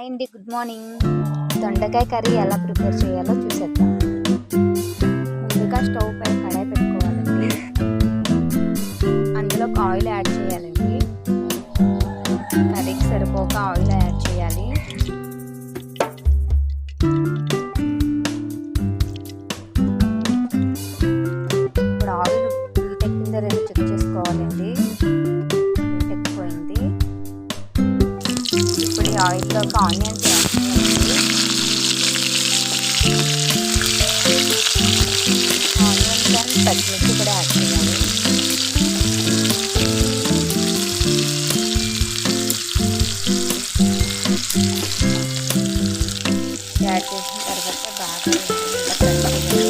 Hi అండి, good morning. దొండకాయ curry ఎలా ప్రిపేర్ చేయాలో చూసేద్దాం. ముందుగా స్టవ్ పై కడాయి పెట్టుకోవాలండి. అందులో ఆయిల్ యాడ్ చేయాలండి. కర్రీకి సరిపోక ఆయిల్ యాడ్ చేయాలి. ఇప్పుడు ఆయిల్ హీట్ ఎక్కిందో లేదో చెక్ చేసుకోవాలండి. హీట్ ఎక్కిపోయింది. ఇప్పుడు ఈ ఆయిల్లోకి ఆనియన్స్ యాడ్ చేయాలండి. ఆనియన్స్ అండ్ పచ్చిమిర్చి కూడా యాడ్ చేయాలి. యాడ్ చేసిన తర్వాత బాగా ఫ్రై చేయాలి.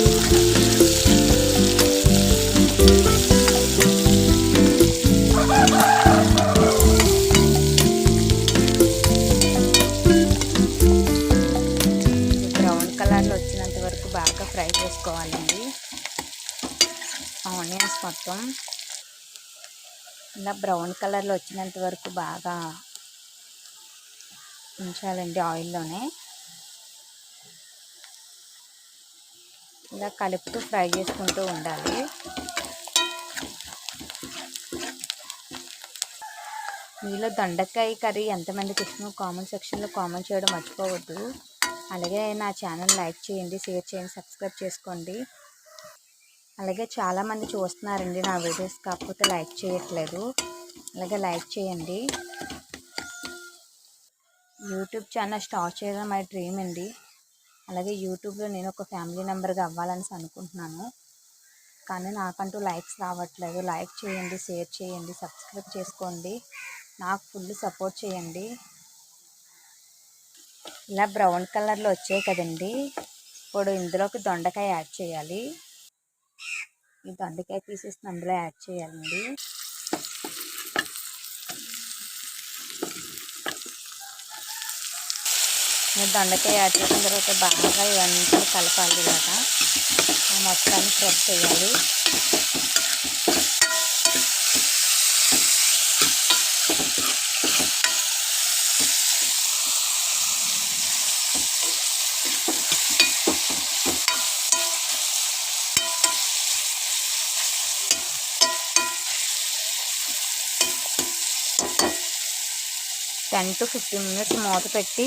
బ్రౌన్ కలర్లో వచ్చినంత వరకు బాగా ఫ్రై చేసుకోవాలండి. ఆనియన్స్ మొత్తం ఇలా బ్రౌన్ కలర్లో వచ్చినంత వరకు బాగా ఉంచాలండి ఆయిల్లోనే. ఇలా కలుపుతూ ఫ్రై చేసుకుంటూ ఉండాలి. మీలో దొండకాయ కర్రీ ఎంతమందికి ఇష్టమో కామెంట్ సెక్షన్లో కామెంట్ చేయడం మర్చిపోవద్దు. అలాగే నా ఛానల్ లైక్ చేయండి, షేర్ చేయండి, సబ్స్క్రైబ్ చేసుకోండి. అలాగే చాలామంది చూస్తున్నారండి నా వీడియోస్, కాకపోతే లైక్ చేయట్లేదు. అలాగే లైక్ చేయండి. యూట్యూబ్ ఛానల్ స్టార్ట్ చేయడం మై డ్రీమ్ అండి. అలాగే యూట్యూబ్లో నేను ఒక ఫ్యామిలీ మెంబర్గా అవ్వాలని అనుకుంటున్నాను. కానీ నాకంటూ లైక్స్ రావట్లేదు. లైక్ చేయండి, షేర్ చేయండి, సబ్స్క్రైబ్ చేసుకోండి. నాకు ఫుల్ సపోర్ట్ చేయండి. ఇలా బ్రౌన్ కలర్లో వచ్చాయి కదండి. ఇప్పుడు ఇందులోకి దొండకాయ యాడ్ చేయాలి. ఈ దొండకాయ పీసెస్ అందులో యాడ్ చేయాలండి. దొండకాయ యాడ్ చేసిన తర్వాత బాగా ఇవన్నీ కలపాలి. ఇలాగా మొత్తాన్ని ఫ్రై చేయాలి. టెన్ టు 15 మినిట్స్ మూత పెట్టి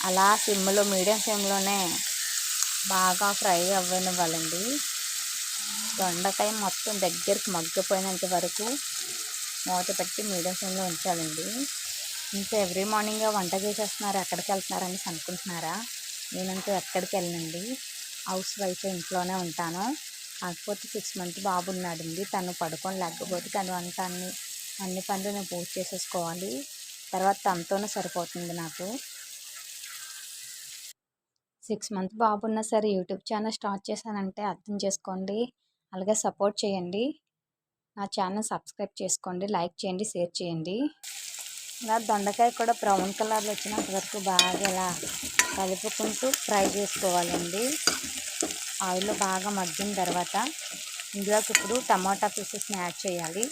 అలా సిమ్లో మీడియం ఫ్లేమ్లోనే బాగా ఫ్రై అవ్వనివ్వాలండి. దొండకాయ మొత్తం దగ్గరికి మగ్గిపోయినంత వరకు మూత పెట్టి మీడియం ఫ్లేమ్లో ఉంచాలండి. ఇంకా ఎవ్రీ మార్నింగ్ వంట చేసేస్తున్నారు, ఎక్కడికి వెళ్తున్నారని అనుకుంటున్నారా? నేనంటూ ఎక్కడికి వెళ్ళనండి, హౌస్ వైఫ్, ఇంట్లోనే ఉంటాను. కాకపోతే 6 మంత్ బాబు ఉన్నాడండి. తను పడుకొని లేకపోతే తను అన్ని పనులు నేను పూర్తి చేసేసుకోవాలి. తర్వాత తనతోనే సరిపోతుంది నాకు. 6 మంత్ బాబు ఉన్నా సరే యూట్యూబ్ ఛానల్ స్టార్ట్ చేశానంటే అర్థం చేసుకోండి. అలాగే సపోర్ట్ చేయండి. నా ఛానల్ సబ్స్క్రైబ్ చేసుకోండి, లైక్ చేయండి, షేర్ చేయండి. ఇలా దొండకాయ కూడా బ్రౌన్ కలర్లో వచ్చినంత వరకు బాగా ఇలా కలుపుకుంటూ ఫ్రై చేసుకోవాలండి. ఆయిల్లో బాగా మగ్గిన తర్వాత ఇందులోకి ఇప్పుడు టమాటా పీసెస్ని యాడ్ చేయాలి.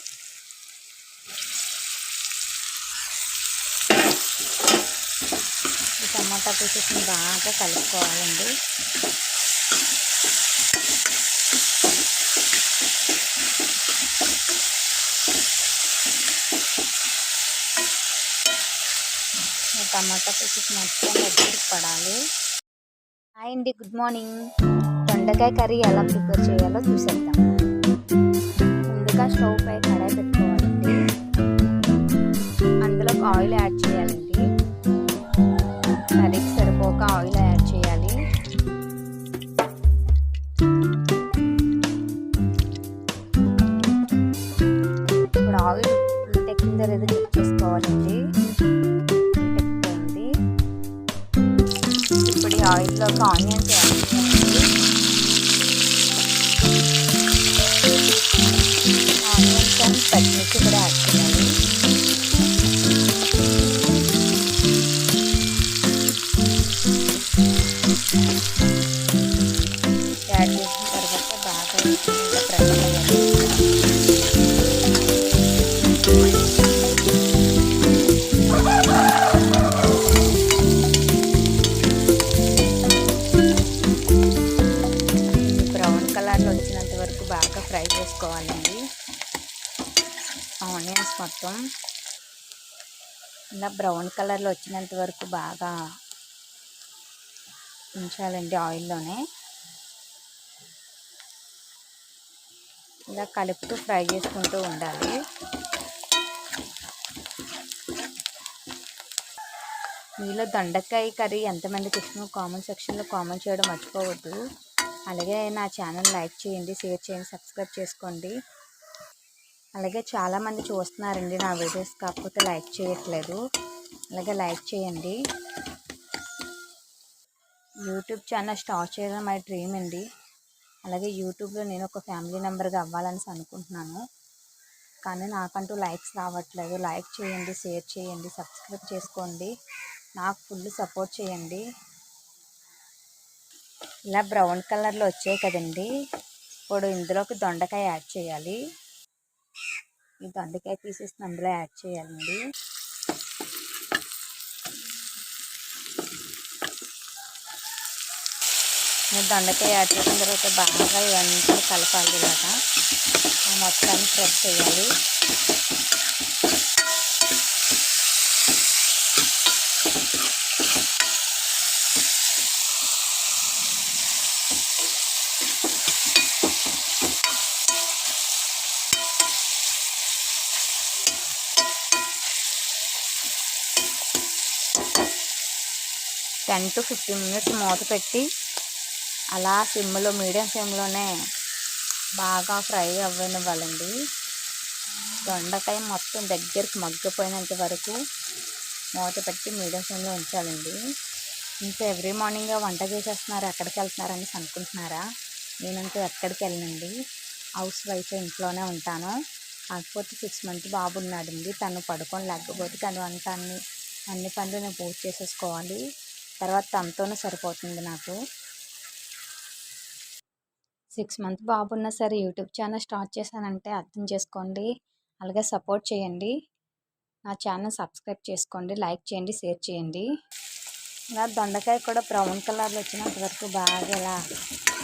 ఈ టమాటా పీసెస్ని బాగా కలుపుకోవాలండి. టమాటా పీసెస్ మొత్తం దగ్గరికి పడాలి. హాయ్ అండి, గుడ్ మార్నింగ్. దొండకాయ కర్రీ ఎలా ప్రిపేర్ చేయాలో చూసేద్దాం. ముందుగా స్టవ్ పై కడాయి పెట్టుకోవాలండి. అందులో ఆయిల్ యాడ్ చేయాలండి. కర్రీకి సరిపోక ఆయిల్ యాడ్ చేయాలి. ఇప్పుడు ఆయిల్ హీట్ ఎక్కిందో లేదో చెక్ చేసుకోవాలండి. ఇప్పుడు ఈ ఆయిల్లోకి ఆనియన్స్ యాడ్ చేయాలి. ఆనియన్స్ అండ్ పచ్చిమిర్చి కూడా యాడ్ చేయాలి. యాడ్ చేసిన తర్వాత బాగా ఫ్రై చేయాలి. మొత్తం ఇలా బ్రౌన్ కలర్లో వచ్చినంత వరకు బాగా ఉంచాలండి ఆయిల్లోనే. ఇలా కలుపుతూ ఫ్రై చేసుకుంటూ ఉండాలి. మీలో దొండకాయ కర్రీ ఎంతమందికి ఇష్టమో కామెంట్ సెక్షన్లో కామెంట్ చేయడం మర్చిపోవద్దు. అలాగే నా ఛానల్ లైక్ చేయండి, షేర్ చేయండి, సబ్స్క్రైబ్ చేసుకోండి. అలాగే చాలామంది చూస్తున్నారండి నా వీడియోస్, కాకపోతే లైక్ చేయట్లేదు. అలాగే లైక్ చేయండి. యూట్యూబ్ ఛానల్ స్టార్ట్ చేయడం మై డ్రీమ్ అండి. అలాగే యూట్యూబ్లో నేను ఒక ఫ్యామిలీ మెంబర్గా అవ్వాలని అనుకుంటున్నాను. కానీ నాకంటూ లైక్స్ రావట్లేదు. లైక్ చేయండి, షేర్ చేయండి, సబ్స్క్రైబ్ చేసుకోండి. నాకు ఫుల్ సపోర్ట్ చేయండి. ఇలా బ్రౌన్ కలర్లో వచ్చాయి కదండి, ఇప్పుడు ఇందులోకి దొండకాయ యాడ్ చేయాలి. ఈ దొండకాయ పీసెస్ అందులో యాడ్ చేయాలండి. దొండకాయ యాడ్ చేసిన తర్వాత బాగా ఇవన్నీ కలపాలి. ఇలాగా మొత్తాన్ని ఫ్రై చేయాలి. టెన్ to 15 minutes మూత పెట్టి అలా సిమ్లో మీడియం ఫ్లేమ్లోనే బాగా ఫ్రై అవ్వనివ్వాలండి. దొండకాయ మొత్తం దగ్గరికి మగ్గిపోయినంత వరకు మూత పెట్టి మీడియం ఫ్లేమ్లో ఉంచాలండి. ఇంకా ఎవ్రీ మార్నింగ్ వంట చేసేస్తున్నారు, ఎక్కడికి వెళ్తున్నారని అనుకుంటున్నారా? నేనంటూ ఎక్కడికి వెళ్ళనండి, హౌస్ వైఫ్, ఇంట్లోనే ఉంటాను. కాకపోతే 6 months బాబు ఉన్నాడండి, తను పడుకొని లేకపోతే తను అన్ని పనులు నేను పూర్తి చేసేసుకోవాలి. తర్వాత తనతోనే సరిపోతుంది నాకు. 6 months బాబు ఉన్నా సరే యూట్యూబ్ ఛానల్ స్టార్ట్ చేశానంటే అర్థం చేసుకోండి. అలాగే సపోర్ట్ చేయండి. నా ఛానల్ సబ్స్క్రైబ్ చేసుకోండి, లైక్ చేయండి, షేర్ చేయండి. ఇలా దొండకాయ కూడా బ్రౌన్ కలర్లో వచ్చినంత వరకు బాగా ఇలా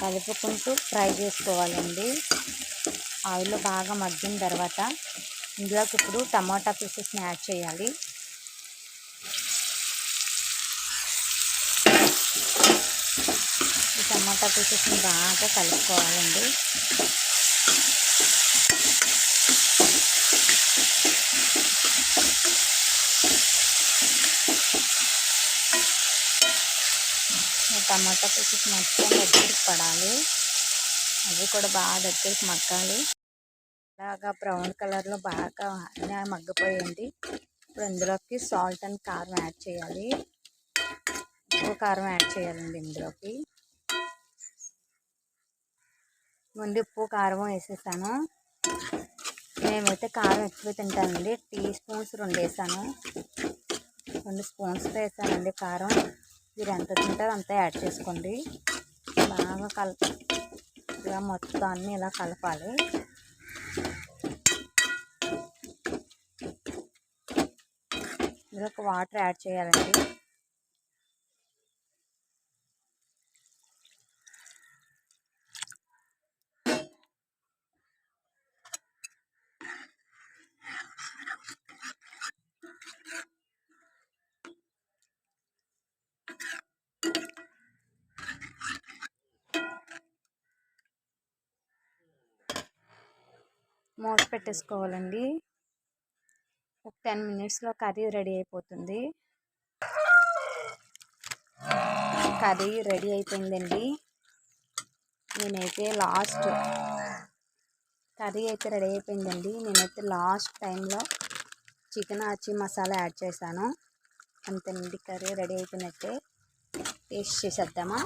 కలుపుకుంటూ ఫ్రై చేసుకోవాలండి. ఆయిల్లో బాగా మగ్గిన తర్వాత ఇందులోకి ఇప్పుడు టమాటా పీసెస్ని యాడ్ చేయాలి. ఈ టమాటా పీసెస్ని బాగా కలుపుకోవాలండి. టమాటా పీసెస్ మొత్తం దగ్గరికి పడాలి, అవి కూడా బాగా దగ్గరికి మగ్గాలి. బాగా బ్రౌన్ కలర్లో బాగా మగ్గిపోయింది. ఇప్పుడు ఇందులోకి సాల్ట్ అండ్ కారం యాడ్ చేయాలి. ఉప్పు కారం యాడ్ చేయాలండి. ఇందులోకి ముందు ఉప్పు కారం వేసేసాను. మేమైతే కారం ఎక్కువ తింటానండి, 2 స్పూన్స్ వేసాను. 2 స్పూన్స్ వేసానండి కారం. మీరు ఎంత తింటారో అంత యాడ్ చేసుకోండి. బాగా ఇలా మొత్తాన్ని ఇలా కలపాలి. ఇందులోకి వాటర్ యాడ్ చేయాలండి. మూత పెట్టేసుకోవాలండి. ఒక 10 minutesలో కర్రీ రెడీ అయిపోతుంది. కర్రీ రెడీ అయిపోయిందండి. నేనైతే లాస్ట్ టైంలో చికెన్ ఆచి మసాలా యాడ్ చేశాను. అంతేనండి, కర్రీ రెడీ అయిపోయినట్టే. టేస్ట్ చేసేద్దామా?